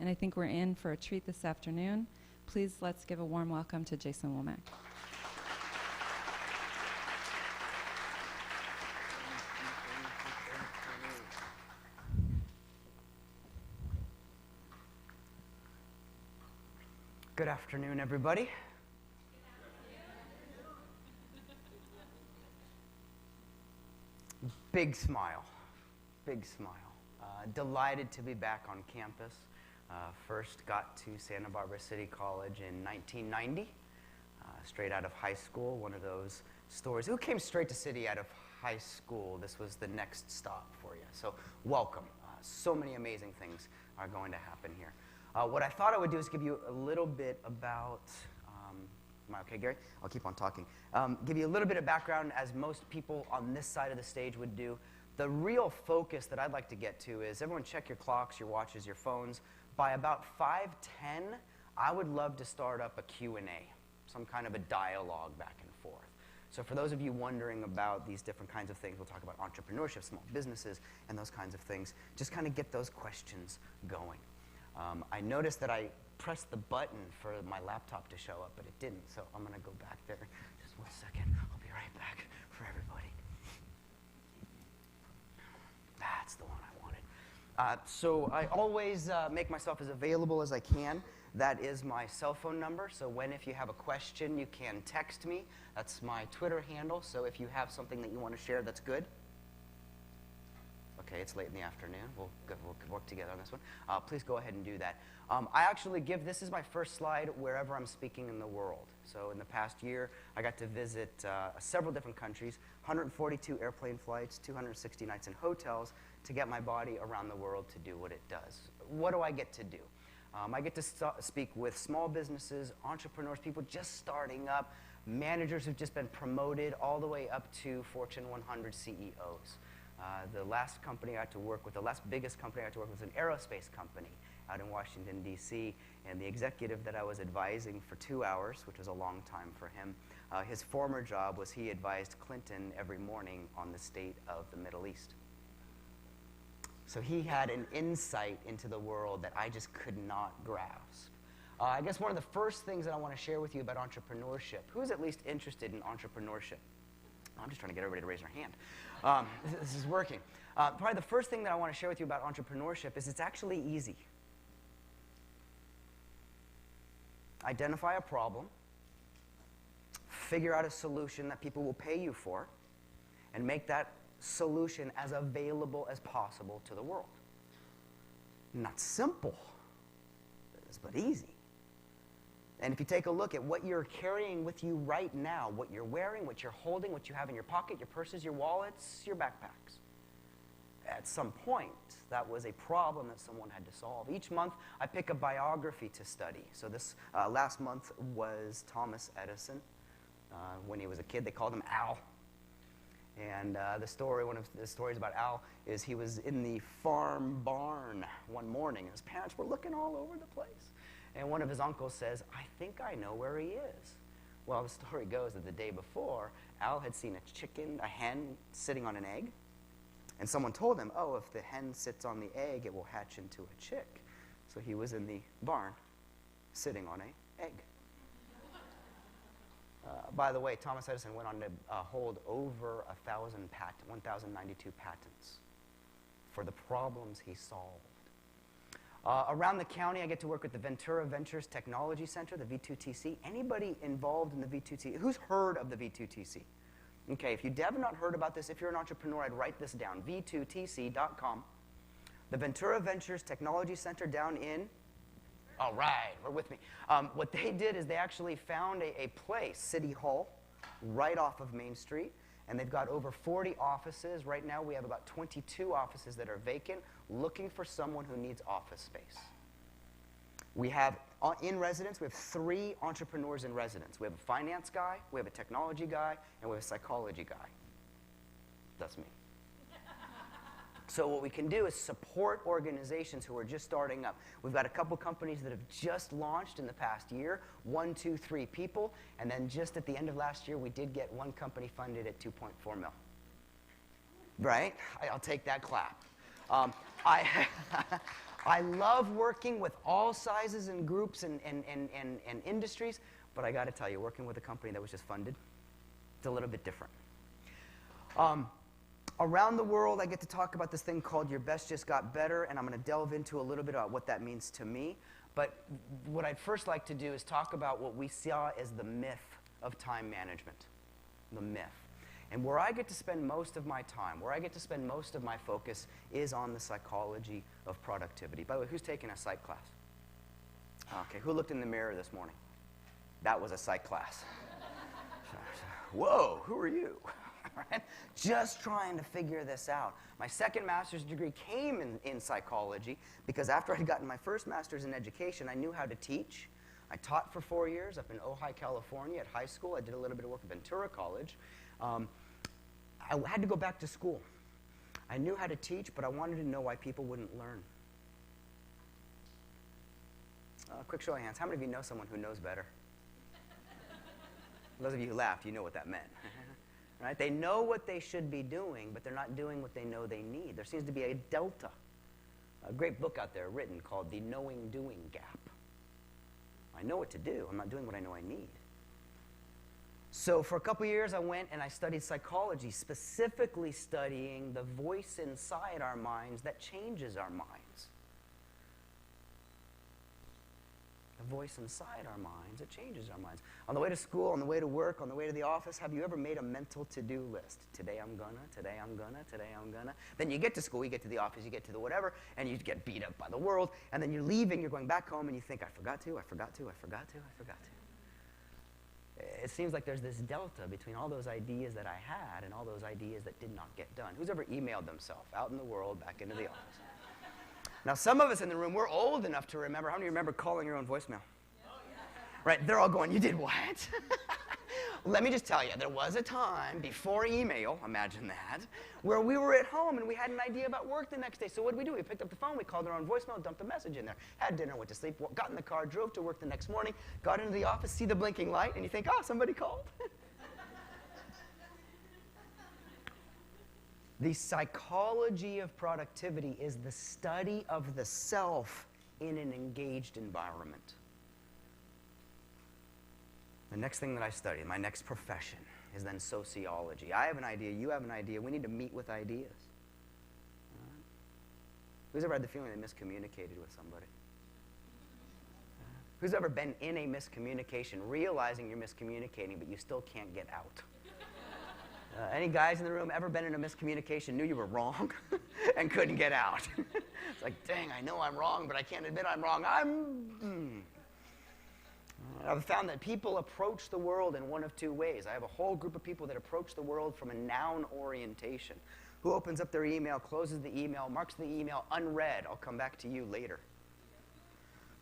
and I think we're in for a treat this afternoon. Please let's give a warm welcome to Jason Womack. Good afternoon, everybody. Big smile, big smile. Delighted to be back on campus. First got to Santa Barbara City College in 1990, straight out of high school, one of those stories. Who came straight to City out of high school? This was the next stop for you. So welcome. So many amazing things are going to happen here. What I thought I would do is give you a little bit about, am I okay, Gary? I'll keep on talking. Give you a little bit of background, as most people on this side of the stage would do. The real focus that I'd like to get to is, everyone check your clocks, your watches, your phones. By about 5:10, I would love to start up a Q&A, some kind of a dialogue back and forth. So for those of you wondering about these different kinds of things, we'll talk about entrepreneurship, small businesses, and those kinds of things. Just kind of get those questions going. I noticed that I pressed the button for my laptop to show up, but it didn't, so I'm going to go back there. Just 1 second. I'll be right back for everybody. That's the one I wanted. So I always make myself as available as I can. That is my cell phone number, so if you have a question, you can text me. That's my Twitter handle, so if you have something that you want to share, that's good. Okay, it's late in the afternoon. We'll work together on this one. Please go ahead and do that. I actually this is my first slide wherever I'm speaking in the world. So in the past year, I got to visit several different countries, 142 airplane flights, 260 nights in hotels to get my body around the world to do what it does. What do I get to do? I get to speak with small businesses, entrepreneurs, people just starting up, managers who've just been promoted, all the way up to Fortune 100 CEOs. The last company I had to work with, the last biggest company I had to work with was an aerospace company out in Washington, D.C., and the executive that I was advising for 2 hours, which was a long time for him, his former job was he advised Clinton every morning on the state of the Middle East. So he had an insight into the world that I just could not grasp. I guess one of the first things that I want to share with you about entrepreneurship, who's at least interested in entrepreneurship? I'm just trying to get everybody to raise their hand. This is working. Probably the first thing that I want to share with you about entrepreneurship is it's actually easy. Identify a problem, figure out a solution that people will pay you for, and make that solution as available as possible to the world. Not simple, but easy. And if you take a look at what you're carrying with you right now, what you're wearing, what you're holding, what you have in your pocket, your purses, your wallets, your backpacks, at some point, that was a problem that someone had to solve. Each month, I pick a biography to study. So this last month was Thomas Edison. When he was a kid, they called him Al. And one of the stories about Al is he was in the farm barn one morning, and his parents were looking all over the place. And one of his uncles says, "I think I know where he is." Well, the story goes that the day before, Al had seen a hen sitting on an egg. And someone told him, "Oh, if the hen sits on the egg, it will hatch into a chick." So he was in the barn, sitting on an egg. By the way, Thomas Edison went on to hold over 1,092 patents for the problems he solved. Around the county, I get to work with the Ventura Ventures Technology Center, the V2TC. Anybody involved in the V2TC? Who's heard of the V2TC? Okay, if you have not heard about this, if you're an entrepreneur, I'd write this down, v2tc.com. The Ventura Ventures Technology Center down in, all right, we're with me. What they did is they actually found a place, City Hall, right off of Main Street, and they've got over 40 offices. Right now, we have about 22 offices that are vacant, looking for someone who needs office space. We have, in residence, we have 3 entrepreneurs in residence. We have a finance guy, we have a technology guy, and we have a psychology guy. That's me. So what we can do is support organizations who are just starting up. We've got a couple companies that have just launched in the past year, 1, 2, 3 people, and then just at the end of last year, we did get one company funded at 2.4 mil. Right? I'll take that clap. I love working with all sizes and groups and industries, but I got to tell you, working with a company that was just funded, it's a little bit different. Around the world, I get to talk about this thing called Your Best Just Got Better, and I'm going to delve into a little bit about what that means to me. But what I'd first like to do is talk about what we saw as the myth of time management, the myth. And where I get to spend most of my time, where I get to spend most of my focus is on the psychology of productivity. By the way, who's taking a psych class? Okay, who looked in the mirror this morning? That was a psych class. Whoa, who are you? Right? Just trying to figure this out. My second master's degree came in psychology because after I'd gotten my first master's in education, I knew how to teach. I taught for 4 years up in Ojai, California at high school. I did a little bit of work at Ventura College. I had to go back to school. I knew how to teach, but I wanted to know why people wouldn't learn. Quick show of hands. How many of you know someone who knows better? Those of you who laughed, you know what that meant. Right? They know what they should be doing, but they're not doing what they know they need. There seems to be a delta. A great book out there written called The Knowing-Doing Gap. I know what to do. I'm not doing what I know I need. So for a couple years, I went and I studied psychology, specifically studying the voice inside our minds that changes our minds. The voice inside our minds that changes our minds. On the way to school, on the way to work, on the way to the office, have you ever made a mental to-do list? Today I'm gonna, today I'm gonna, today I'm gonna. Then you get to school, you get to the office, you get to the whatever, and you get beat up by the world, and then you're leaving, you're going back home, and you think, I forgot to, I forgot to, I forgot to, I forgot to. It seems like there's this delta between all those ideas that I had and all those ideas that did not get done. Who's ever emailed themselves out in the world, back into the office? Now, some of us in the room, we're old enough to remember. How many remember calling your own voicemail? Oh, yeah. Right, they're all going, you did what? Let me just tell you, there was a time before email, imagine that, where we were at home and we had an idea about work the next day. So what did we do? We picked up the phone, we called our own voicemail, dumped a message in there, had dinner, went to sleep, got in the car, drove to work the next morning, got into the office, see the blinking light, and you think, oh, somebody called. The psychology of productivity is the study of the self in an engaged environment. The next thing that I study, my next profession, is then sociology. I have an idea, you have an idea, we need to meet with ideas. Who's ever had the feeling they miscommunicated with somebody? Who's ever been in a miscommunication, realizing you're miscommunicating, but you still can't get out? Any guys in the room ever been in a miscommunication, knew you were wrong, and couldn't get out? It's like, dang, I know I'm wrong, but I can't admit I'm wrong. I've found that people approach the world in one of two ways. I have a whole group of people that approach the world from a noun orientation. Who opens up their email, closes the email, marks the email unread, I'll come back to you later.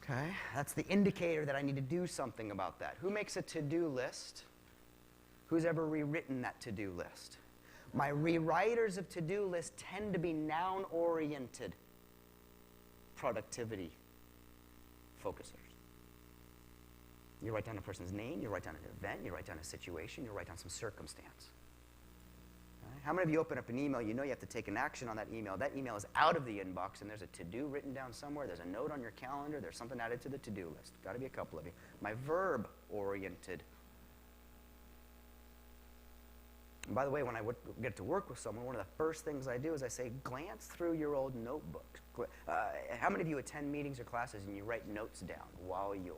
Okay? That's the indicator that I need to do something about that. Who makes a to-do list? Who's ever rewritten that to-do list? My rewriters of to-do lists tend to be noun-oriented productivity focusers. You write down a person's name, you write down an event, you write down a situation, you write down some circumstance. Right? How many of you open up an email, you know you have to take an action on that email. That email is out of the inbox, and there's a to-do written down somewhere, there's a note on your calendar, there's something added to the to-do list. Got to be a couple of you. My verb-oriented. And by the way, when I get to work with someone, one of the first things I do is I say, glance through your old notebook. How many of you attend meetings or classes and you write notes down while you're,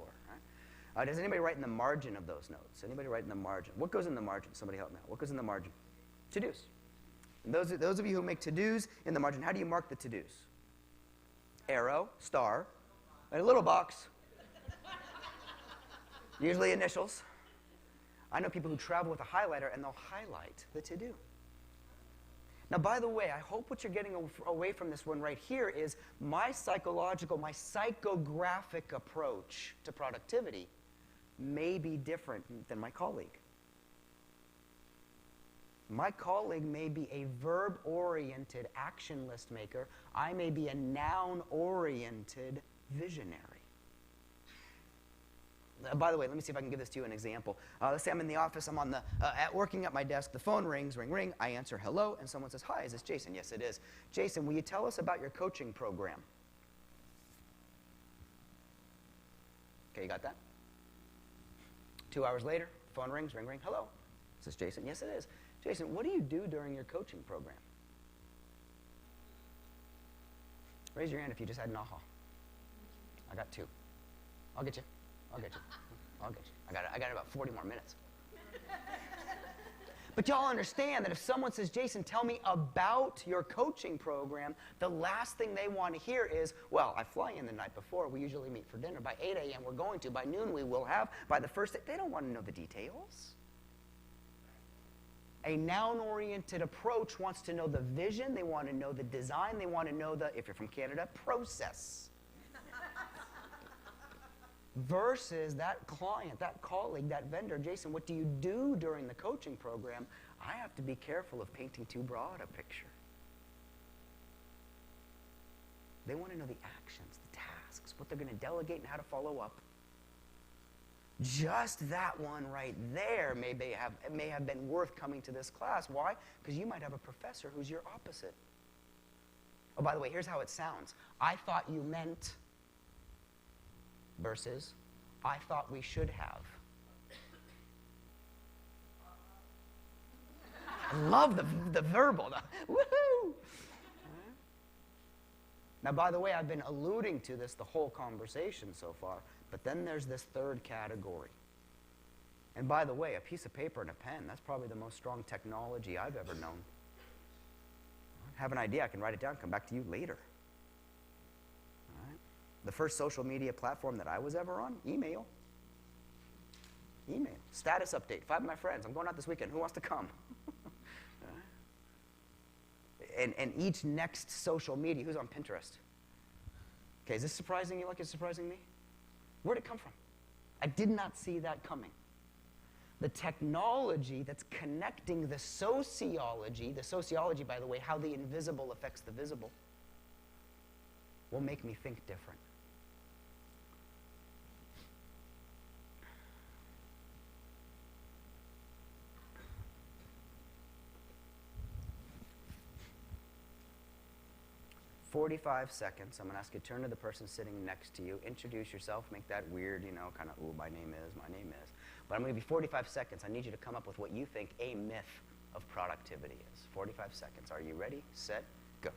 right? Does anybody write in the margin of those notes? Anybody write in the margin? What goes in the margin? Somebody help me out. What goes in the margin? To-dos. And those of you who make to-dos in the margin, how do you mark the to-dos? Arrow, star, and a little box. Usually initials. I know people who travel with a highlighter and they'll highlight the to-do. Now, by the way, I hope what you're getting away from this one right here is my psychological, my psychographic approach to productivity may be different than my colleague. My colleague may be a verb-oriented action list maker. I may be a noun-oriented visionary. By the way, let me see if I can give this to you an example. Let's say I'm in the office, I'm on working at my desk, the phone rings, ring, ring, I answer hello, and someone says, hi, is this Jason? Yes, it is. Jason, will you tell us about your coaching program? Okay, you got that? 2 hours later, phone rings, ring, ring. Hello. Is this Jason? Yes, it is. Jason, what do you do during your coaching program? Raise your hand if you just had an aha. I got 2. I'll get you. I'll get you. I'll get you. I got about 40 more minutes. But y'all understand that if someone says, Jason, tell me about your coaching program, the last thing they want to hear is, well, I fly in the night before. We usually meet for dinner. By 8 a.m. we're going to. By noon we will have. By the first day, they don't want to know the details. A noun-oriented approach wants to know the vision. They want to know the design. They want to know the, if you're from Canada, process. Versus that client, that colleague, that vendor, Jason, what do you do during the coaching program? I have to be careful of painting too broad a picture. They want to know the actions, the tasks, what they're going to delegate and how to follow up. Just that one right there may have been worth coming to this class. Why? Because you might have a professor who's your opposite. Oh, by the way, here's how it sounds. I thought you meant versus I thought we should have. I love the verbal. Woohoo! Now, by the way, I've been alluding to this the whole conversation so far, but then there's this third category. And by the way, a piece of paper and a pen, that's probably the most strong technology I've ever known. Have an idea, I can write it down, come back to you later. All right? The first social media platform that I was ever on, email. Email. Status update. 5 of my friends. I'm going out this weekend. Who wants to come? And each next social media, who's on Pinterest? Okay, is this surprising you like it's surprising me? Where'd it come from? I did not see that coming. The technology that's connecting the sociology, by the way, how the invisible affects the visible, will make me think different. "45 seconds. I'm going to ask you to turn to the person sitting next to you, introduce yourself, make that weird, kind of, ooh, my name is. But I'm going to give you 45 seconds. I need you to come up with what you think a myth of productivity is. 45 seconds. Are you ready? Set, go.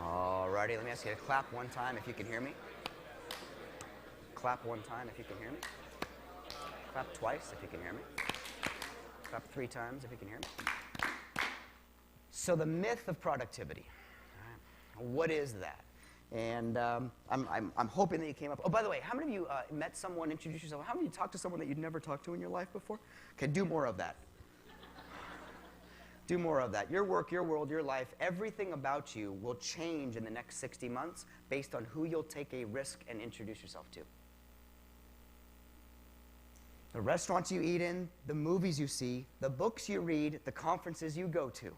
Alrighty, let me ask you to clap one time if you can hear me. Clap one time if you can hear me. Clap twice if you can hear me. Clap 3 times if you can hear me. So the myth of productivity. All right. What is that? And I'm hoping that you came up. Oh, by the way, how many of you met someone, introduced yourself? How many of you talked to someone that you'd never talked to in your life before? Okay, do more of that. Do more of that. Your work, your world, your life, everything about you will change in the next 60 months based on who you'll take a risk and introduce yourself to. The restaurants you eat in, the movies you see, the books you read, the conferences you go to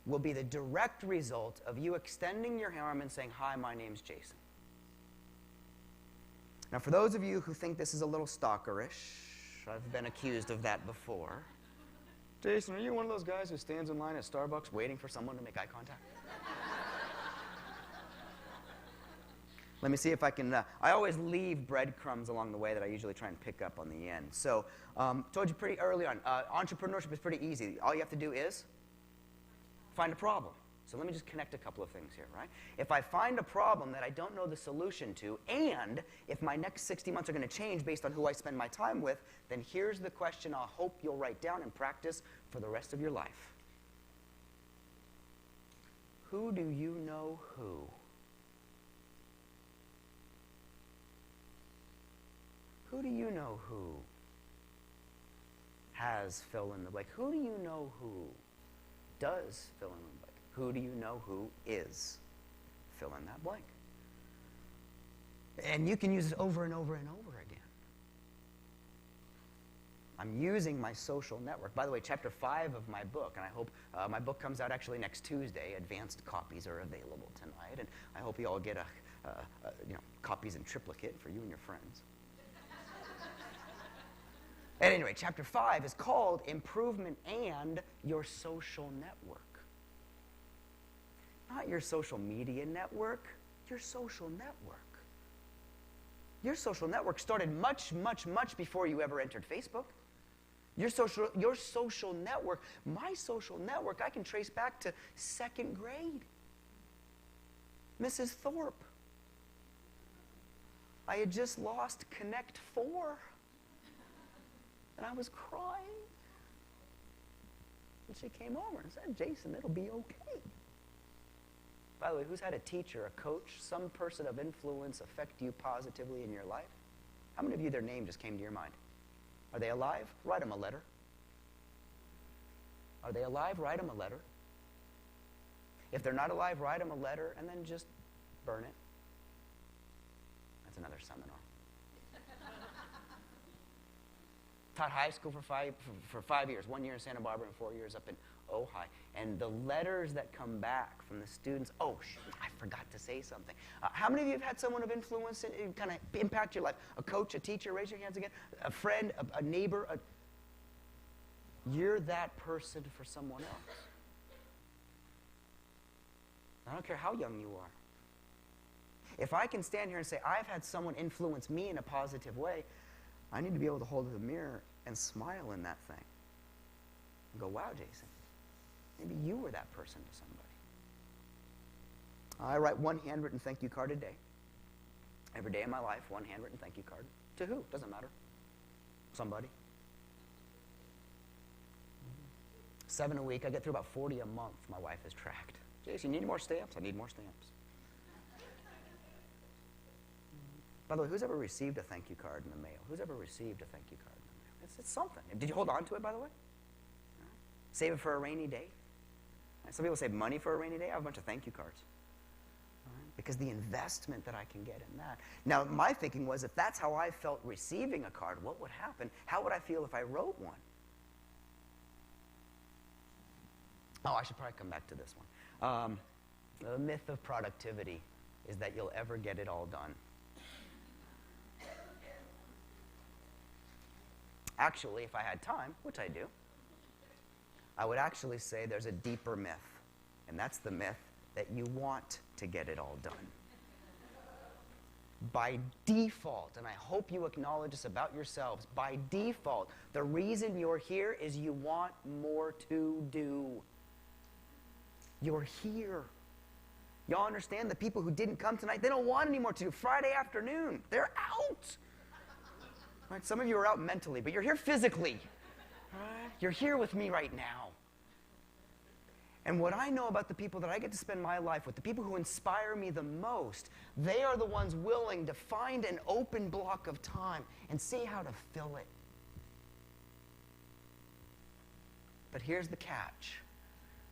will be the direct result of you extending your arm and saying, "Hi, my name's Jason." Now, for those of you who think this is a little stalkerish, I've been accused of that before. Jason, are you one of those guys who stands in line at Starbucks waiting for someone to make eye contact? Let me see if I can, I always leave breadcrumbs along the way that I usually try and pick up on the end. So, told you pretty early on, entrepreneurship is pretty easy. All you have to do is find a problem. So let me just connect a couple of things here, right? If I find a problem that I don't know the solution to, and if my next 60 months are going to change based on who I spend my time with, then here's the question I'll hope you'll write down and practice for the rest of your life. Who do you know who? Who do you know who? has fill in the blank? Who do you know who does fill in the blank? Who do you know who is fill in that blank? And you can use it over and over and over again. I'm using my social network. By the way, chapter 5 of my book, and I hope my book comes out actually next Tuesday. Advanced copies are available tonight, and I hope you all get copies in triplicate for you and your friends. At any rate, chapter 5 is called Improvement and Your Social Network. Not your social media network, your social network. Your social network started much, much, much before you ever entered Facebook. Your social network, my social network, I can trace back to 2nd grade. Mrs. Thorpe. I had just lost Connect 4. And I was crying. And she came over and said, Jason, it'll be okay. By the way, who's had a teacher, a coach, some person of influence affect you positively in your life? How many of you, their name just came to your mind? Are they alive? Write them a letter. Are they alive? Write them a letter. If they're not alive, write them a letter and then just burn it. That's another seminar. Taught high school for 5 years, 1 year in Santa Barbara and 4 years up in Ojai. And the letters that come back from the students, oh, shoot, I forgot to say something. How many of you have had someone of influence in kind of impact your life? A coach, a teacher, raise your hands again. A friend, a neighbor. You're that person for someone else. I don't care how young you are. If I can stand here and say, I've had someone influence me in a positive way, I need to be able to hold the mirror and smile in that thing. And go, wow, Jason, maybe you were that person to somebody. I write one handwritten thank you card a day. Every day of my life, one handwritten thank you card. To who? Doesn't matter. Somebody. 7 a week. I get through about 40 a month, my wife has tracked. Jason, you need more stamps? I need more stamps. By the way, who's ever received a thank you card in the mail? Who's ever received a thank you card in the mail? It's something. Did you hold on to it, by the way? Save it for a rainy day. Some people save money for a rainy day. I have a bunch of thank you cards. Because the investment that I can get in that. Now, my thinking was, if that's how I felt receiving a card, what would happen? How would I feel if I wrote one? Oh, I should probably come back to this one. The myth of productivity is that you'll ever get it all done. Actually, if I had time, which I do, I would actually say there's a deeper myth, and that's the myth that you want to get it all done. By default, and I hope you acknowledge this about yourselves, by default, the reason you're here is you want more to do. You're here. Y'all understand the people who didn't come tonight, they don't want any more to do. Friday afternoon, they're out. Right, some of you are out mentally, but you're here physically. Right? You're here with me right now. And what I know about the people that I get to spend my life with, the people who inspire me the most, they are the ones willing to find an open block of time and see how to fill it. But here's the catch.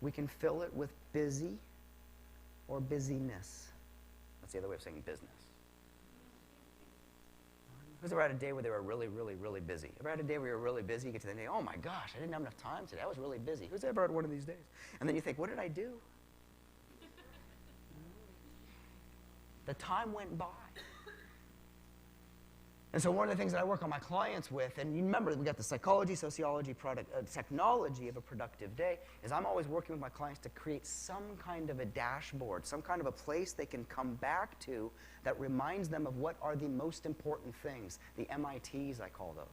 We can fill it with busy or busyness. That's the other way of saying business. Who's ever had a day where they were really, really, really busy? Ever had a day where you were really busy, you get to the day, oh my gosh, I didn't have enough time today. I was really busy. Who's ever had one of these days? And then you think, what did I do? The time went by. And so one of the things that I work on my clients with, and you remember we got the psychology, sociology, technology of a productive day, is I'm always working with my clients to create some kind of a dashboard, some kind of a place they can come back to that reminds them of what are the most important things, the MITs I call those.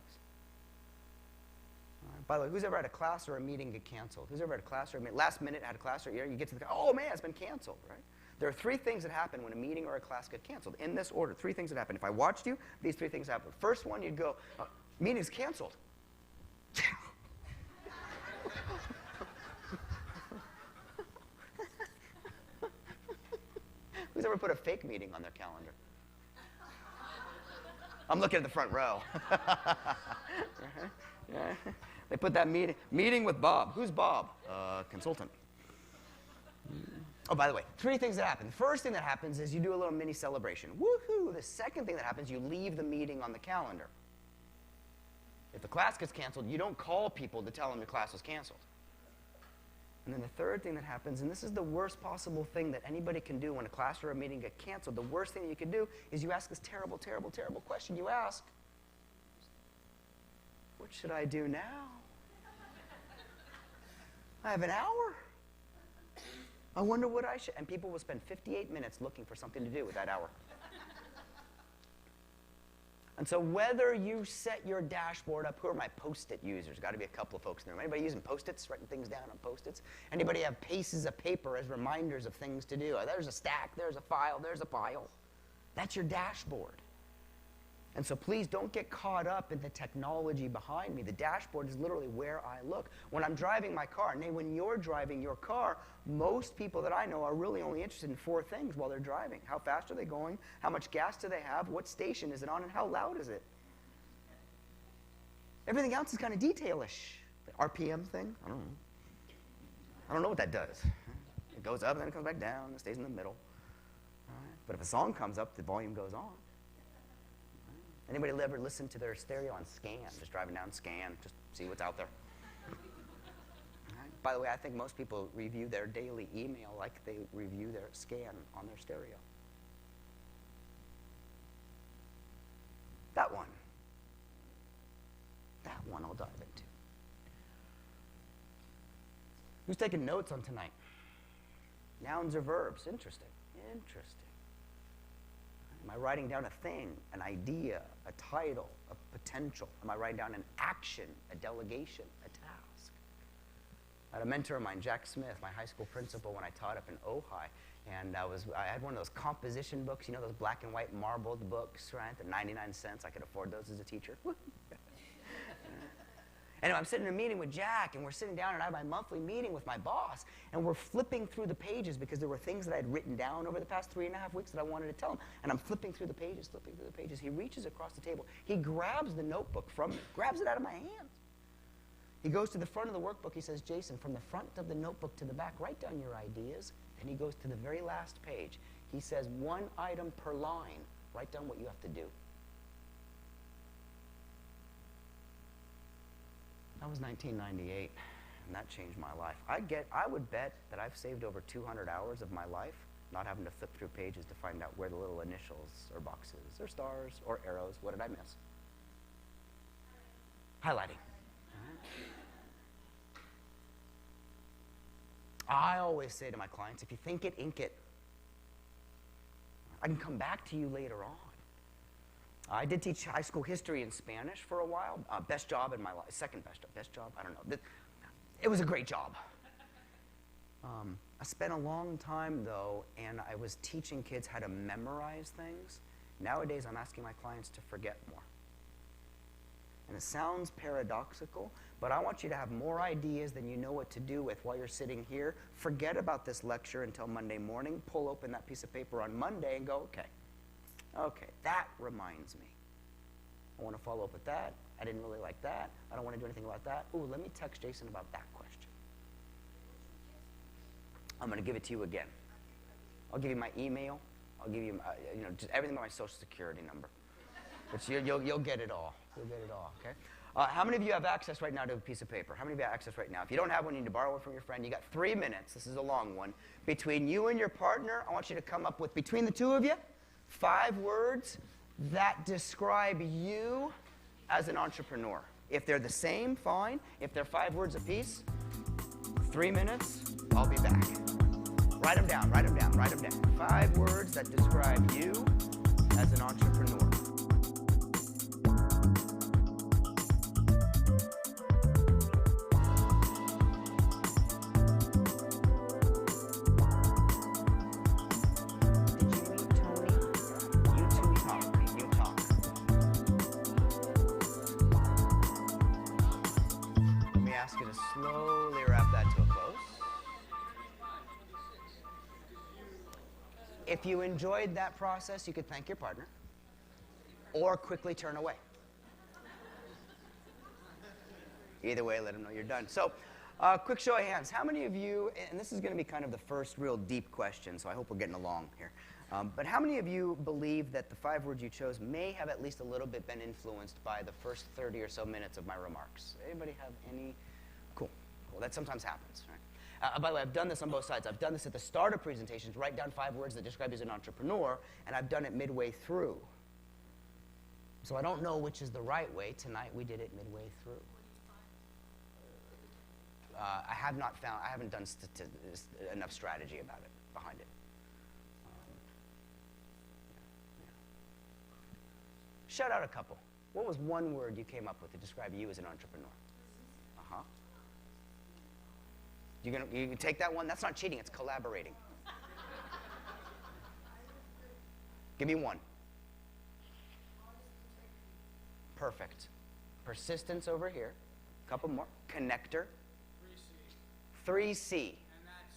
By the way, who's ever had a class or a meeting get canceled? Who's ever had a class or a meeting, last minute had a class or you get to the, oh man, it's been canceled, right? There are 3 things that happen when a meeting or a class get canceled. In this order, 3 things that happen. If I watched you, these 3 things happen. First one, you'd go, meeting's canceled. Who's ever put a fake meeting on their calendar? I'm looking at the front row. They put that meeting with Bob. Who's Bob? Consultant. Oh, by the way, 3 things that happen. The first thing that happens is you do a little mini celebration. Woohoo! The second thing that happens, you leave the meeting on the calendar. If the class gets canceled, you don't call people to tell them the class was canceled. And then the third thing that happens, and this is the worst possible thing that anybody can do when a class or a meeting get canceled, the worst thing that you can do is you ask this terrible, terrible, terrible question. You ask, what should I do now? I have an hour. I wonder what I should, and people will spend 58 minutes looking for something to do with that hour. And so whether you set your dashboard up, who are my Post-it users? Got to be a couple of folks in there. Anybody using Post-its, writing things down on Post-its? Anybody have pieces of paper as reminders of things to do? There's a stack, there's a file, there's a pile. That's your dashboard. And so please don't get caught up in the technology behind me. The dashboard is literally where I look. When I'm driving my car, and when you're driving your car, most people that I know are really only interested in 4 things while they're driving. How fast are they going? How much gas do they have? What station is it on? And how loud is it? Everything else is kind of detailish. The RPM thing, I don't know. I don't know what that does. It goes up and then it comes back down. It stays in the middle. All right. But if a song comes up, the volume goes on. Anybody ever listen to their stereo on scan? Just driving down scan, just see what's out there. Right. By the way, I think most people review their daily email like they review their scan on their stereo. That one I'll dive into. Who's taking notes on tonight? Nouns or verbs? Interesting. Interesting. Am I writing down a thing, an idea, a title, a potential? Am I writing down an action, a delegation, a task? I had a mentor of mine, Jack Smith, my high school principal, when I taught up in Ojai, and I had one of those composition books, you know, those black and white marbled books, right? They're 99 cents. I could afford those as a teacher. Anyway, I'm sitting in a meeting with Jack, and we're sitting down, and I have my monthly meeting with my boss, and we're flipping through the pages because there were things that I had written down over the past 3.5 weeks that I wanted to tell him. And I'm flipping through the pages. He reaches across the table. He grabs the notebook from me, grabs it out of my hand. He goes to the front of the workbook. He says, Jason, from the front of the notebook to the back, write down your ideas. And he goes to the very last page. He says, 1 item per line. Write down what you have to do. That was 1998, and that changed my life. I would bet that I've saved over 200 hours of my life not having to flip through pages to find out where the little initials or boxes or stars or arrows, what did I miss? Highlighting. I always say to my clients, if you think it, ink it. I can come back to you later on. I did teach high school history and Spanish for a while. Best job in my life. Second best job. I don't know. It was a great job. I spent a long time, though, and I was teaching kids how to memorize things. Nowadays, I'm asking my clients to forget more. And it sounds paradoxical, but I want you to have more ideas than you know what to do with while you're sitting here. Forget about this lecture until Monday morning. Pull open that piece of paper on Monday and go, okay, that reminds me. I want to follow up with that. I didn't really like that. I don't want to do anything about that. Ooh, let me text Jason about that question. I'm going to give it to you again. I'll give you my email. I'll give you, just everything about my social security number. But you'll get it all. You'll get it all, okay? How many of you have access right now to a piece of paper? How many of you have access right now? If you don't have one, you need to borrow one from your friend. You got 3 minutes. This is a long one. Between you and your partner, I want you to come up with, between the two of you, 5 words that describe you as an entrepreneur. If they're the same, fine. If they're 5 words apiece, 3 minutes, I'll be back. Write them down, write them down, write them down. 5 words that describe you as an entrepreneur. Slowly wrap that to a close. If you enjoyed that process, you could thank your partner or quickly turn away. Either way, let them know you're done. So, quick show of hands. How many of you, and this is going to be kind of the first real deep question, so I hope we're getting along here. But how many of you believe that the 5 words you chose may have at least a little bit been influenced by the first 30 or so minutes of my remarks? Anybody have any? Cool. Cool. That sometimes happens, right? By the way, I've done this on both sides. I've done this at the start of presentations, write down 5 words that describe you as an entrepreneur, and I've done it midway through. So I don't know which is the right way. Tonight we did it midway through. I haven't done enough strategy about it, behind it. Shout out a couple. What was one word you came up with to describe you as an entrepreneur? Uh-huh. You can take that one? That's not cheating, it's collaborating. Give me one. Perfect. Persistence over here. A couple more. Connector. 3C. And that's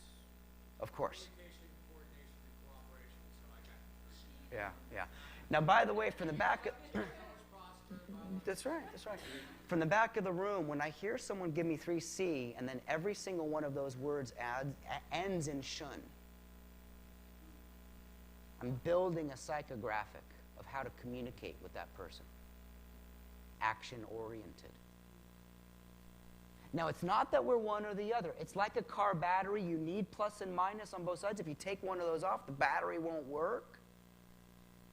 of course. communication, coordination, and cooperation. So I got 3C. Yeah. Now, by the way, from the back... That's right. From the back of the room, when I hear someone give me 3C, and then every single one of those words ends in shun, I'm building a psychographic of how to communicate with that person. Action-oriented. Now, it's not that we're one or the other. It's like a car battery. You need plus and minus on both sides. If you take one of those off, the battery won't work.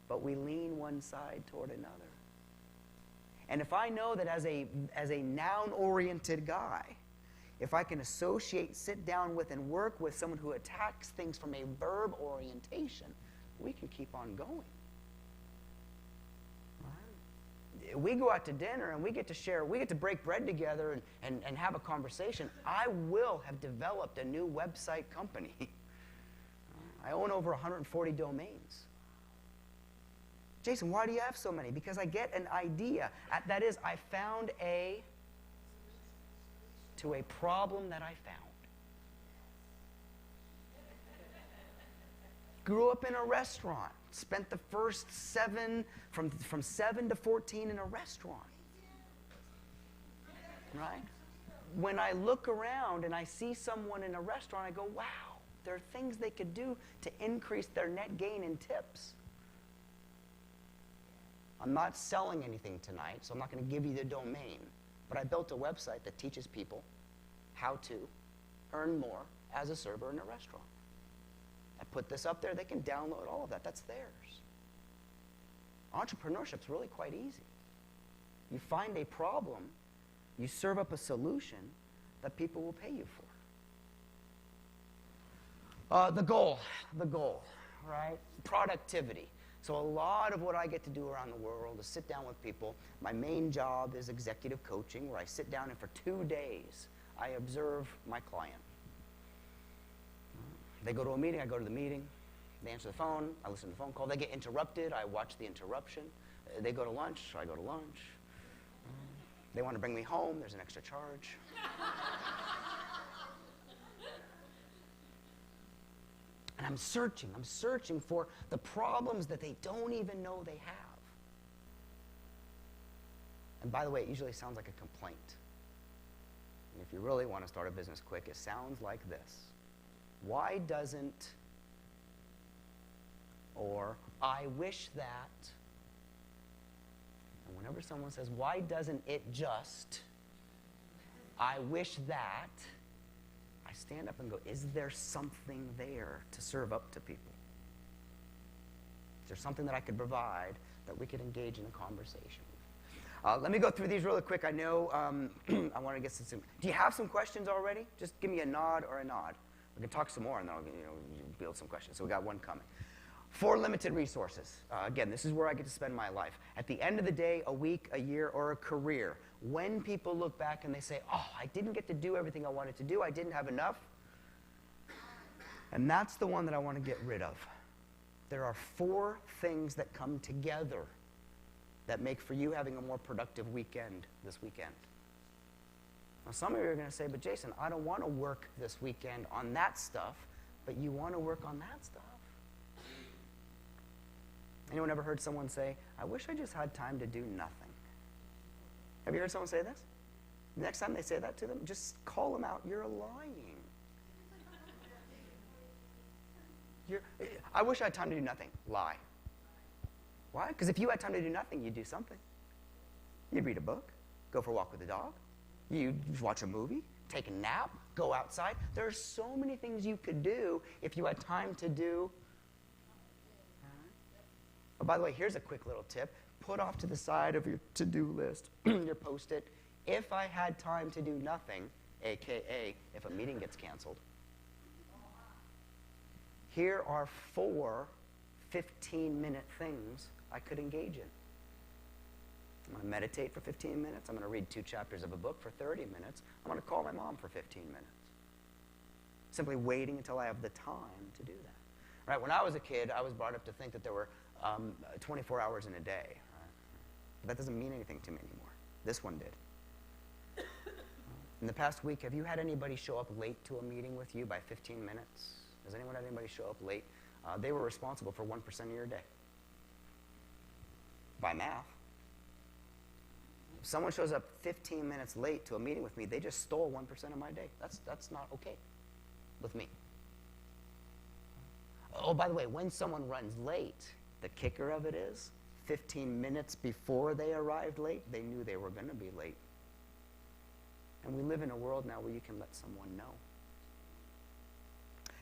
But we lean one side toward another. And if I know that as a noun-oriented guy, if I can associate, sit down with, and work with someone who attacks things from a verb orientation, we can keep on going. Right? We go out to dinner and we get to share, we get to break bread together and have a conversation. I will have developed a new website company. I own over 140 domains. Jason, why do you have so many? Because I get an idea. That is, I found to a problem that I found. Grew up in a restaurant. Spent the first from 7 to 14 in a restaurant. Right? When I look around and I see someone in a restaurant, I go, wow, there are things they could do to increase their net gain in tips. I'm not selling anything tonight, so I'm not going to give you the domain. But I built a website that teaches people how to earn more as a server in a restaurant. I put this up there. They can download all of that. That's theirs. Entrepreneurship's really quite easy. You find a problem, you serve up a solution that people will pay you for. The goal, right? Productivity. So a lot of what I get to do around the world is sit down with people. My main job is executive coaching, where I sit down and for 2 days, I observe my client. They go to a meeting, I go to the meeting. They answer the phone, I listen to the phone call. They get interrupted, I watch the interruption. They go to lunch, I go to lunch. They want to bring me home, there's an extra charge. And I'm searching for the problems that they don't even know they have. And by the way, it usually sounds like a complaint. And if you really want to start a business quick, it sounds like this. Why doesn't, or I wish that, and whenever someone says, why doesn't it just, I wish that, I stand up and go, is there something there to serve up to people? Is there something that I could provide that we could engage in a conversation? Let me go through these really quick. I know I want to get some. Do you have some questions already? Just give me a nod or a nod. We can talk some more and then I'll build some questions. So we got one coming. 4 limited resources. Again, this is where I get to spend my life. At the end of the day, a week, a year, or a career, when people look back and they say, oh, I didn't get to do everything I wanted to do, I didn't have enough, and that's the one that I want to get rid of. There are 4 things that come together that make for you having a more productive weekend this weekend. Now, some of you are going to say, but Jason, I don't want to work this weekend on that stuff, but you want to work on that stuff. Anyone ever heard someone say, I wish I just had time to do nothing? Have you heard someone say this? The next time they say that to them, just call them out. You're lying. I wish I had time to do nothing. Lie. Why? Because if you had time to do nothing, you'd do something. You'd read a book, go for a walk with the dog, you'd watch a movie, take a nap, go outside. There are so many things you could do if you had time to do. Oh, by the way, here's a quick little tip. Put off to the side of your to-do list, your Post-it, if I had time to do nothing, a.k.a. if a meeting gets canceled. Here are 4 15-minute things I could engage in. I'm going to meditate for 15 minutes. I'm going to read 2 chapters of a book for 30 minutes. I'm going to call my mom for 15 minutes. Simply waiting until I have the time to do that. Right? When I was a kid, I was brought up to think that there were 24 hours in a day. Right? But that doesn't mean anything to me anymore. This one did. In the past week, have you had anybody show up late to a meeting with you by 15 minutes? Has anyone had anybody show up late? They were responsible for 1% of your day. By math. If someone shows up 15 minutes late to a meeting with me, they just stole 1% of my day. That's not okay with me. Oh, by the way, when someone runs late, the kicker of it is 15 minutes before they arrived late, they knew they were going to be late. And we live in a world now where you can let someone know.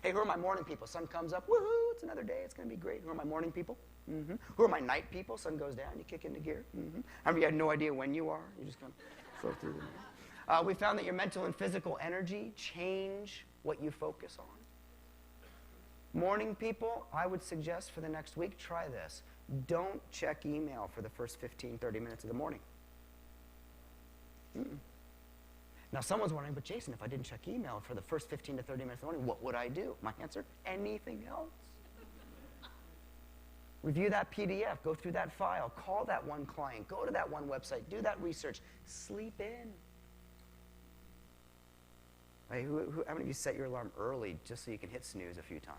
Hey, who are my morning people? Sun comes up, woohoo, it's another day, it's going to be great. Who are my morning people? Mm-hmm. Who are my night people? Sun goes down, you kick into gear. Mm-hmm. How many of you have no idea when you are? You just kind of flow through the night. We found that your mental and physical energy change what you focus on. Morning people, I would suggest for the next week, try this. Don't check email for the first 15, 30 minutes of the morning. Mm-mm. Now, someone's wondering, but Jason, if I didn't check email for the first 15 to 30 minutes of the morning, what would I do? My answer, anything else. Review that PDF, go through that file, call that one client, go to that one website, do that research, sleep in. Hey, how many of you set your alarm early just so you can hit snooze a few times?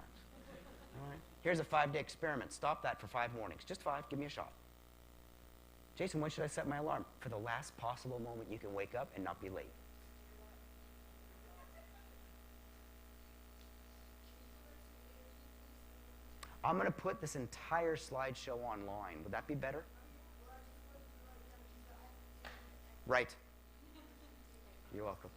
All right. Here's a 5-day experiment. Stop that for 5 mornings. Just 5, give me a shot. Jason, when should I set my alarm? For the last possible moment you can wake up and not be late. I'm going to put this entire slideshow online. Would that be better? Right. You're welcome.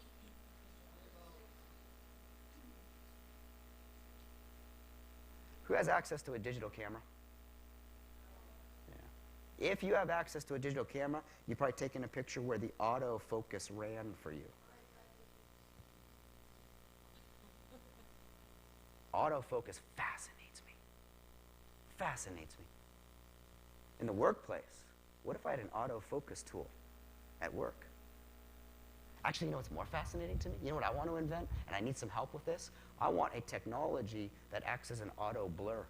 Who has access to a digital camera? Yeah. If you have access to a digital camera, you've probably taken a picture where the autofocus ran for you. Autofocus fascinates me. Fascinates me. In the workplace, what if I had an autofocus tool at work? Actually, you know what's more fascinating to me? You know what I want to invent? And I need some help with this? I want a technology that acts as an auto blur.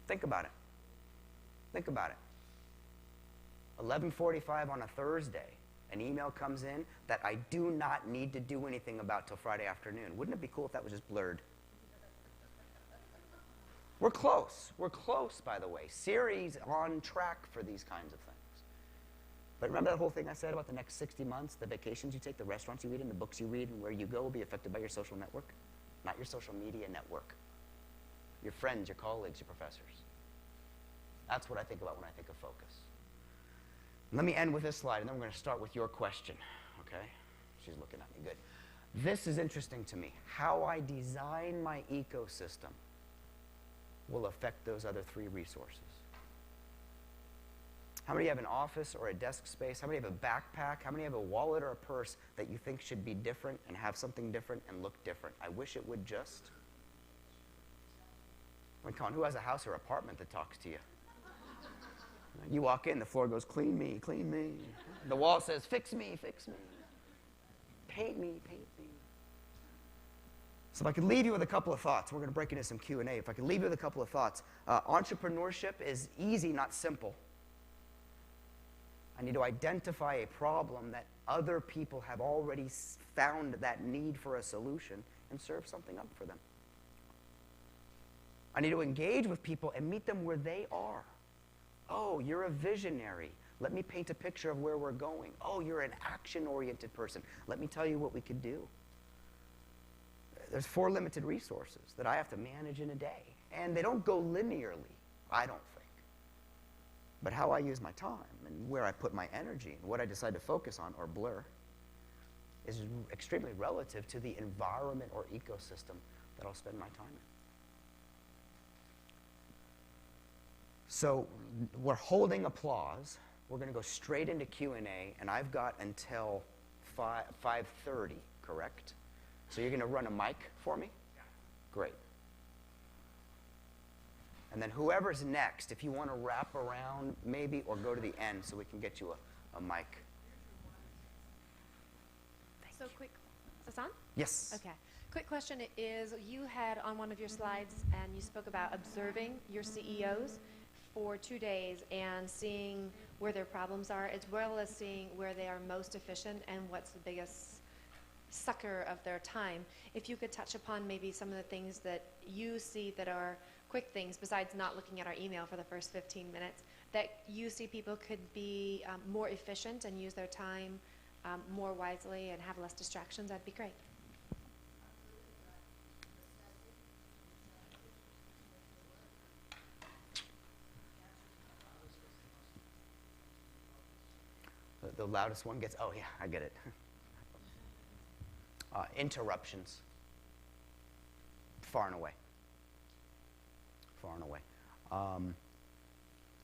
Think about it. Think about it. 11:45 on a Thursday, an email comes in that I do not need to do anything about till Friday afternoon. Wouldn't it be cool if that was just blurred? We're close. We're close, by the way. Siri's on track for these kinds of things. But remember that whole thing I said about the next 60 months, the vacations you take, the restaurants you eat in, the books you read, and where you go will be affected by your social network? Not your social media network. Your friends, your colleagues, your professors. That's what I think about when I think of focus. Let me end with this slide, and then we're going to start with your question. Okay? She's looking at me good. This is interesting to me. How I design my ecosystem will affect those other 3 resources. How many have an office or a desk space? How many have a backpack? How many have a wallet or a purse that you think should be different and have something different and look different? I wish it would just. I mean, come on, who has a house or apartment that talks to you? You walk in, the floor goes, clean me, clean me. The wall says, fix me, fix me. Paint me, paint me. So if I could leave you with a couple of thoughts, we're going to break into some Q&A. If I could leave you with a couple of thoughts. Entrepreneurship is easy, not simple. I need to identify a problem that other people have already found that need for a solution and serve something up for them. I need to engage with people and meet them where they are. Oh, you're a visionary. Let me paint a picture of where we're going. Oh, you're an action-oriented person. Let me tell you what we could do. There's 4 limited resources that I have to manage in a day. And they don't go linearly, I don't think. But how I use my time and where I put my energy and what I decide to focus on or blur is extremely relative to the environment or ecosystem that I'll spend my time in. So we're holding applause. We're going to go straight into Q&A, and I've got until 5:30, correct? So you're going to run a mic for me? Yeah. Great. And then whoever's next, if you want to wrap around maybe or go to the end so we can get you a mic. So quick, is this on? Yes. Okay. Quick question is, you had on one of your slides, and you spoke about observing your CEOs for 2 days and seeing where their problems are, as well as seeing where they are most efficient and what's the biggest sucker of their time. If you could touch upon maybe some of the things that you see that are quick things, besides not looking at our email for the first 15 minutes, that you see people could be more efficient and use their time more wisely and have less distractions, that'd be great. The loudest one gets, oh yeah, I get it. Interruptions. Far and away. Far and away.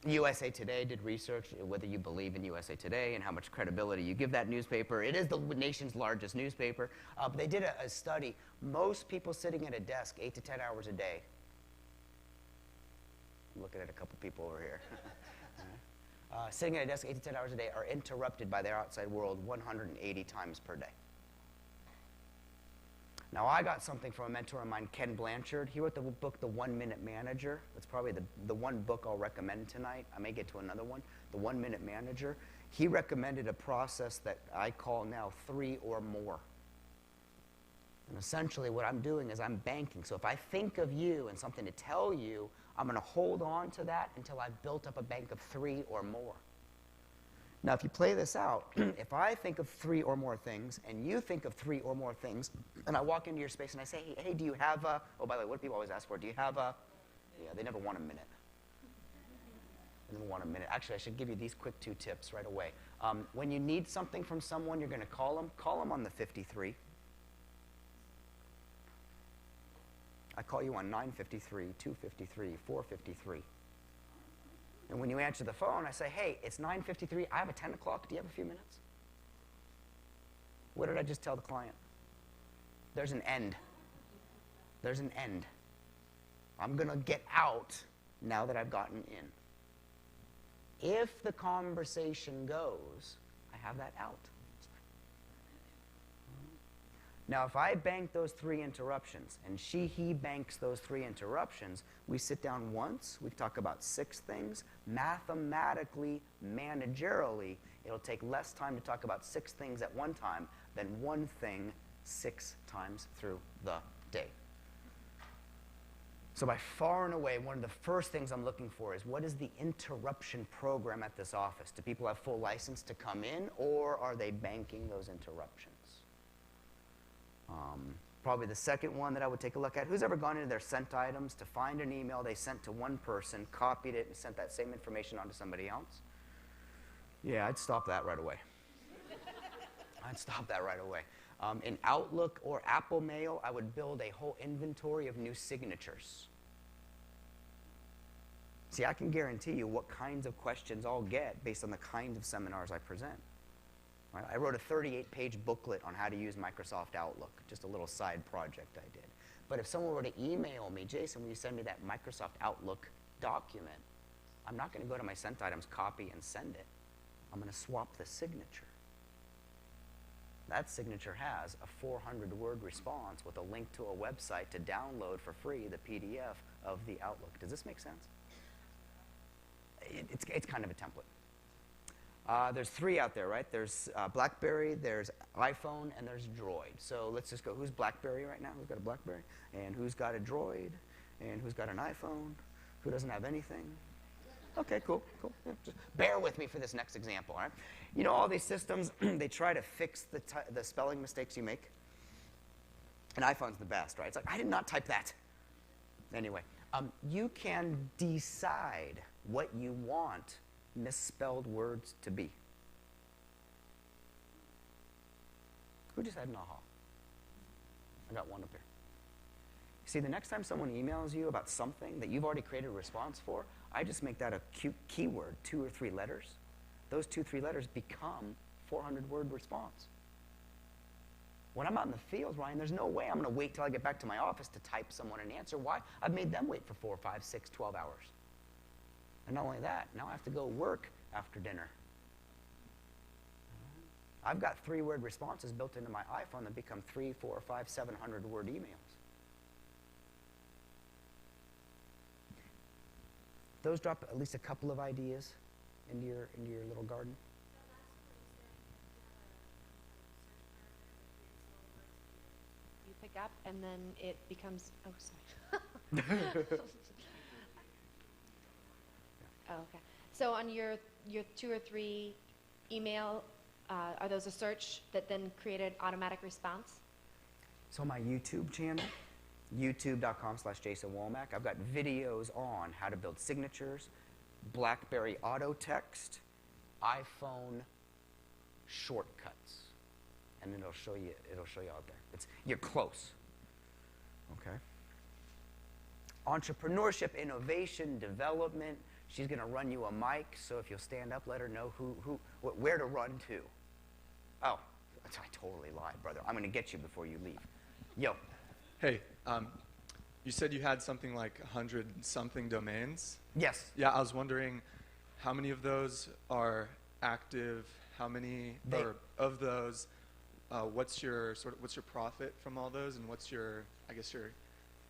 USA Today did research, whether you believe in USA Today and how much credibility you give that newspaper. It is the nation's largest newspaper. But they did a study. Most people sitting at a desk 8 to 10 hours a day. I'm looking at a couple people over here. Sitting at a desk 8 to 10 hours a day are interrupted by their outside world 180 times per day. Now, I got something from a mentor of mine, Ken Blanchard. He wrote the book, The 1 Minute Manager. That's probably the one book I'll recommend tonight. I may get to another one, The 1 Minute Manager. He recommended a process that I call now 3 or more. And essentially what I'm doing is I'm banking. So if I think of you and something to tell you, I'm going to hold on to that until I've built up a bank of 3 or more. Now, if you play this out, if I think of 3 or more things, and you think of 3 or more things, and I walk into your space and I say, hey, do you have a, oh, by the way, what do people always ask for? Do you have a, yeah, they never want a minute. They never want a minute. Actually, I should give you these quick 2 tips right away. When you need something from someone, you're going to call them on the 53. I call you on 953, 253, 453. And when you answer the phone, I say, hey, it's 9:53. I have a 10 o'clock. Do you have a few minutes? What did I just tell the client? There's an end. There's an end. I'm going to get out now that I've gotten in. If the conversation goes, I have that out. Now, if I bank those 3 interruptions, and he banks those 3 interruptions, we sit down once, we talk about 6 things. Mathematically, managerially, it'll take less time to talk about 6 things at one time than 1 thing 6 times through the day. So by far and away, one of the first things I'm looking for is, what is the interruption program at this office? Do people have full license to come in, or are they banking those interruptions? Probably the second one that I would take a look at, who's ever gone into their sent items to find an email they sent to one person, copied it, and sent that same information on to somebody else? Yeah, I'd stop that right away. I'd stop that right away. In Outlook or Apple Mail, I would build a whole inventory of new signatures. See, I can guarantee you what kinds of questions I'll get based on the kinds of seminars I present. Right? I wrote a 38-page booklet on how to use Microsoft Outlook, just a little side project I did. But if someone were to email me, Jason, will you send me that Microsoft Outlook document? I'm not going to go to my sent items, copy, and send it. I'm going to swap the signature. That signature has a 400-word response with a link to a website to download for free the PDF of the Outlook. Does this make sense? It's kind of a template. There's 3 out there, right? There's BlackBerry, there's iPhone, and there's Droid. So let's just go, who's BlackBerry right now? Who's got a BlackBerry? And who's got a Droid? And who's got an iPhone? Who doesn't have anything? Okay, cool, cool. Yeah, just bear with me for this next example, all right? You know, all these systems, they try to fix the spelling mistakes you make. And iPhone's the best, right? It's like, I did not type that. Anyway, you can decide what you want misspelled words to be. Who just had an aha? I got one up here. See, the next time someone emails you about something that you've already created a response for, I just make that a cute keyword, 2 or 3 letters. Those 2, 3 letters become 400-word response. When I'm out in the field, Ryan, there's no way I'm going to wait till I get back to my office to type someone an answer. Why? I've made them wait for 4, 5, 6, 12 hours. And not only that, now I have to go work after dinner. I've got 3-word responses built into my iPhone that become 3, 4, 5, 700-word emails. Those drop at least a couple of ideas into your little garden. You pick up, and then it becomes, oh, sorry. Oh, okay. So on your 2 or 3 email, are those a search that then created automatic response? So my YouTube channel, youtube.com/Jason Womack, I've got videos on how to build signatures, BlackBerry auto text, iPhone shortcuts. And it'll show you out there. You're close. Okay. Entrepreneurship, innovation, development. She's going to run you a mic, so if you'll stand up, let her know where to run to. Oh, I totally lied, brother. I'm going to get you before you leave. Yo. Hey, you said you had something like 100-something domains? Yes. Yeah, I was wondering how many of those are active, how many of those, what's your profit from all those, and what's your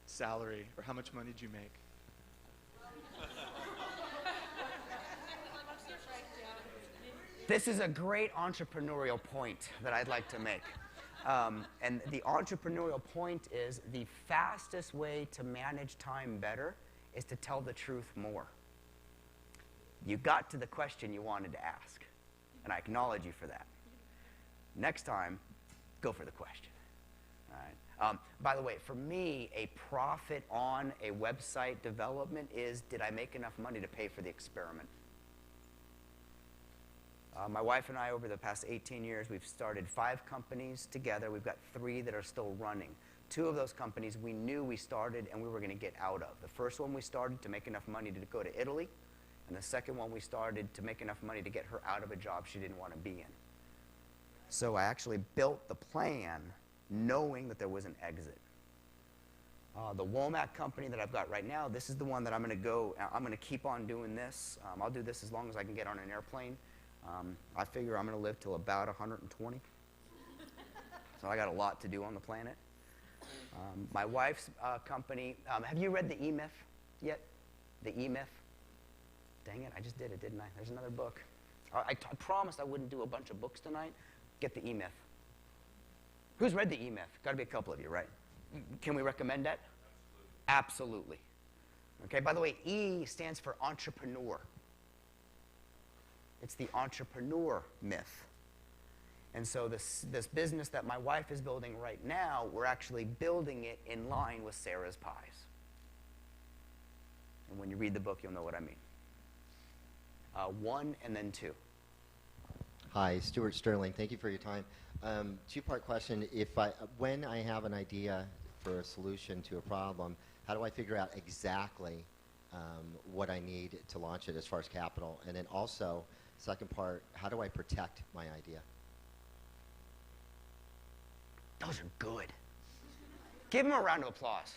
salary, or how much money did you make? This is a great entrepreneurial point that I'd like to make. And the entrepreneurial point is the fastest way to manage time better is to tell the truth more. You got to the question you wanted to ask, and I acknowledge you for that. Next time, go for the question. All right. By the way, for me, a profit on a website development is, did I make enough money to pay for the experiment? My wife and I, over the past 18 years, we've started 5 companies together. We've got 3 that are still running. 2 of those companies we knew we started and we were going to get out of. The first one we started to make enough money to go to Italy, and the second one we started to make enough money to get her out of a job she didn't want to be in. So I actually built the plan knowing that there was an exit. The Womack company that I've got right now, this is the one that I'm going to keep on doing this. I'll do this as long as I can get on an airplane. I figure I'm going to live till about 120. So I got a lot to do on the planet. My wife's company, have you read The E-Myth yet? The E-Myth? Dang it, I just did it, didn't I? There's another book. I promised I wouldn't do a bunch of books tonight. Get The E-Myth. Who's read The E-Myth? Got to be a couple of you, right? Can we recommend that? Absolutely. Okay, by the way, E stands for entrepreneur. It's the entrepreneur myth. And so this business that my wife is building right now, we're actually building it in line with Sarah's Pies. And when you read the book, you'll know what I mean. 1 and then 2. Hi, Stuart Sterling. Thank you for your time. 2-part question. When I have an idea for a solution to a problem, how do I figure out exactly what I need to launch it as far as capital? And then also, second part, how do I protect my idea? Those are good. Give them a round of applause.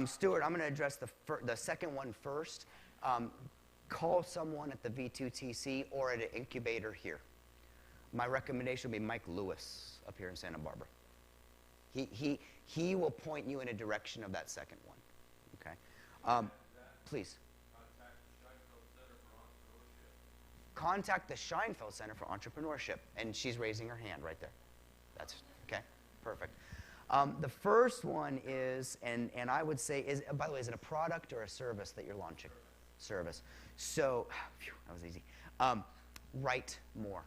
Stuart, I'm going to address the second one first. Call someone at the V2TC or at an incubator here. My recommendation would be Mike Lewis up here in Santa Barbara. He will point you in a direction of that second one. Okay? Please. Contact the Scheinfeld Center for Entrepreneurship. And she's raising her hand right there. That's okay. Perfect. The first one is, and I would say, by the way, is it a product or a service that you're launching? Service. So, phew, that was easy. Write more.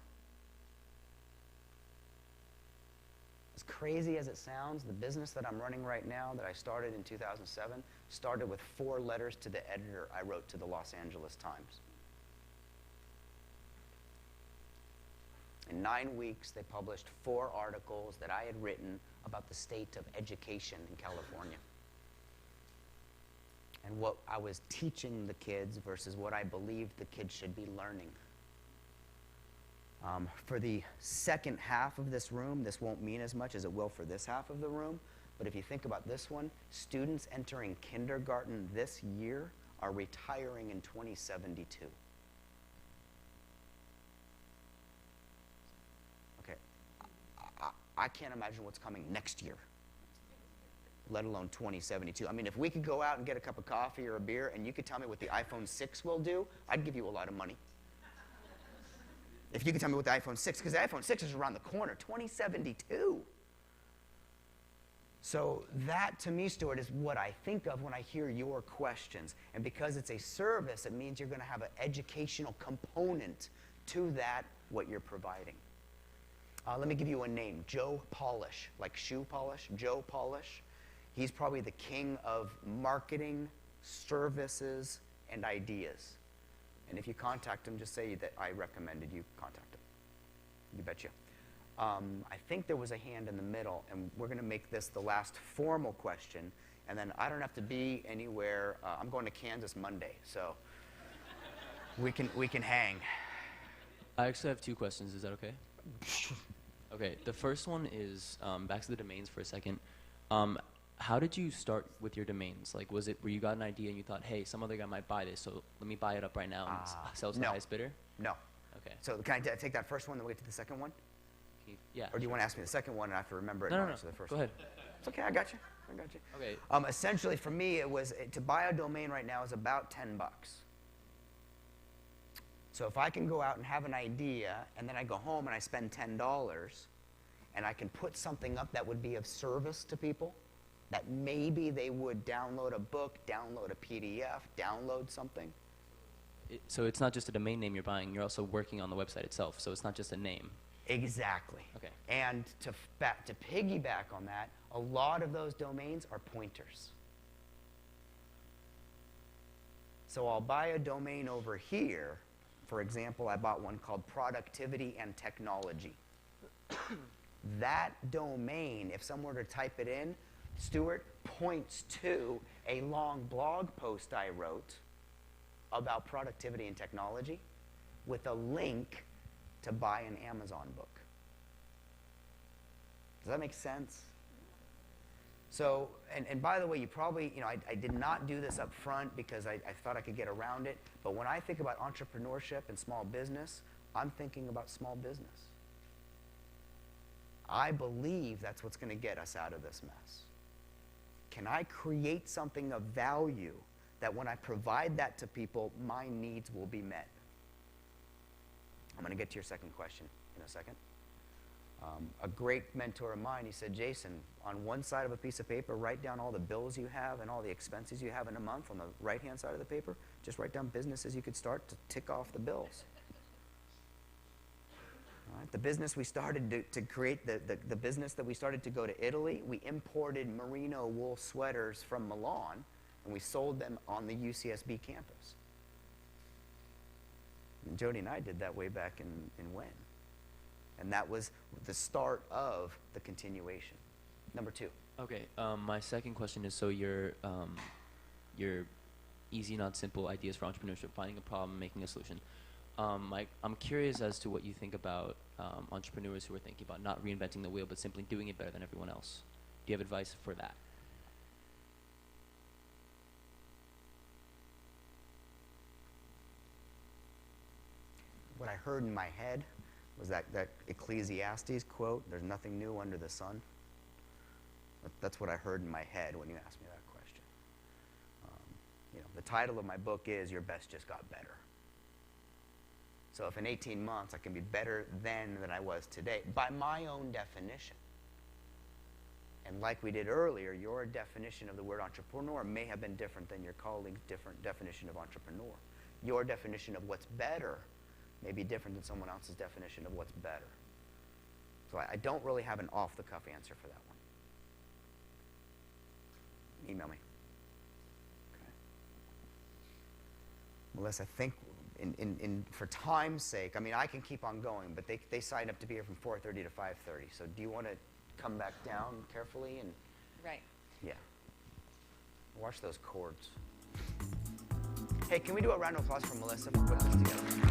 As crazy as it sounds, the business that I'm running right now that I started in 2007 started with 4 letters to the editor I wrote to the Los Angeles Times. In 9 weeks, they published 4 articles that I had written about the state of education in California and what I was teaching the kids versus what I believed the kids should be learning. For the second half of this room, this won't mean as much as it will for this half of the room, but if you think about this one, students entering kindergarten this year are retiring in 2072. Okay, I can't imagine what's coming next year, let alone 2072. I mean, if we could go out and get a cup of coffee or a beer and you could tell me what the iPhone 6 will do, I'd give you a lot of money. If you could tell me what the iPhone 6, because the iPhone 6 is around the corner, 2072. So that, to me, Stuart, is what I think of when I hear your questions. And because it's a service, it means you're going to have an educational component to that, what you're providing. Let me give you a name, Joe Polish, like shoe polish, Joe Polish. He's probably the king of marketing, services, and ideas. And if you contact him, just say that I recommended you contact him. You betcha. I think there was a hand in the middle, and we're going to make this the last formal question. And then I don't have to be anywhere. I'm going to Kansas Monday, so we can hang. I actually have 2 questions. Is that okay? Okay. The first one is back to the domains for a second. How did you start with your domains? Like, was it where you got an idea and you thought, hey, some other guy might buy this, so let me buy it up right now and sell to the highest bidder? No. Okay. So can I take that first one, then we'll get to the second one? Yeah. Or do you want to ask me the second one and I have to remember it? No, and no, answer the first Go one? ahead. It's okay, I got you. Okay. Essentially, for me, it was to buy a domain right now is about $10. So if I can go out and have an idea, and then I go home and I spend $10, and I can put something up that would be of service to people, that maybe they would download a book, download a PDF, download something. So it's not just a domain name you're buying, you're also working on the website itself, so it's not just a name. Exactly. Okay. And to piggyback on that, a lot of those domains are pointers. So I'll buy a domain over here. For example, I bought one called Productivity and Technology. That domain, if someone were to type it in, Stuart, points to a long blog post I wrote about productivity and technology with a link to buy an Amazon book. Does that make sense? So, and by the way, you probably, I did not do this up front because I thought I could get around it, but when I think about entrepreneurship and small business, I'm thinking about small business. I believe that's what's going to get us out of this mess. Can I create something of value that when I provide that to people, my needs will be met? I'm going to get to your second question in a second. A great mentor of mine, he said, Jason, on one side of a piece of paper, write down all the bills you have and all the expenses you have in a month. On the right-hand side of the paper, just write down businesses you could start to tick off the bills. All right, the business we started to create, the business that we started to go to Italy, we imported merino wool sweaters from Milan, and we sold them on the UCSB campus. And Jody and I did that way back in when? And that was the start of the continuation. Number 2. Okay. My second question is, so your easy, not simple ideas for entrepreneurship, finding a problem, making a solution. I'm curious as to what you think about entrepreneurs who are thinking about not reinventing the wheel, but simply doing it better than everyone else. Do you have advice for that? What I heard in my head was that Ecclesiastes quote, there's nothing new under the sun. That's what I heard in my head when you asked me that question. The title of my book is Your Best Just Got Better. So if in 18 months I can be better then than I was today, by my own definition, And like we did earlier, your definition of the word entrepreneur may have been different than your colleague's different definition of entrepreneur. Your definition of what's better may be different than someone else's definition of what's better. So I don't really have an off-the-cuff answer for that one. Email me. Okay. Melissa, I think for time's sake, I mean, I can keep on going, but they signed up to be here from 4:30 to 5:30. So do you want to come back down carefully and Right. yeah. Watch those chords. Hey, can we do a round of applause for Melissa for putting this together?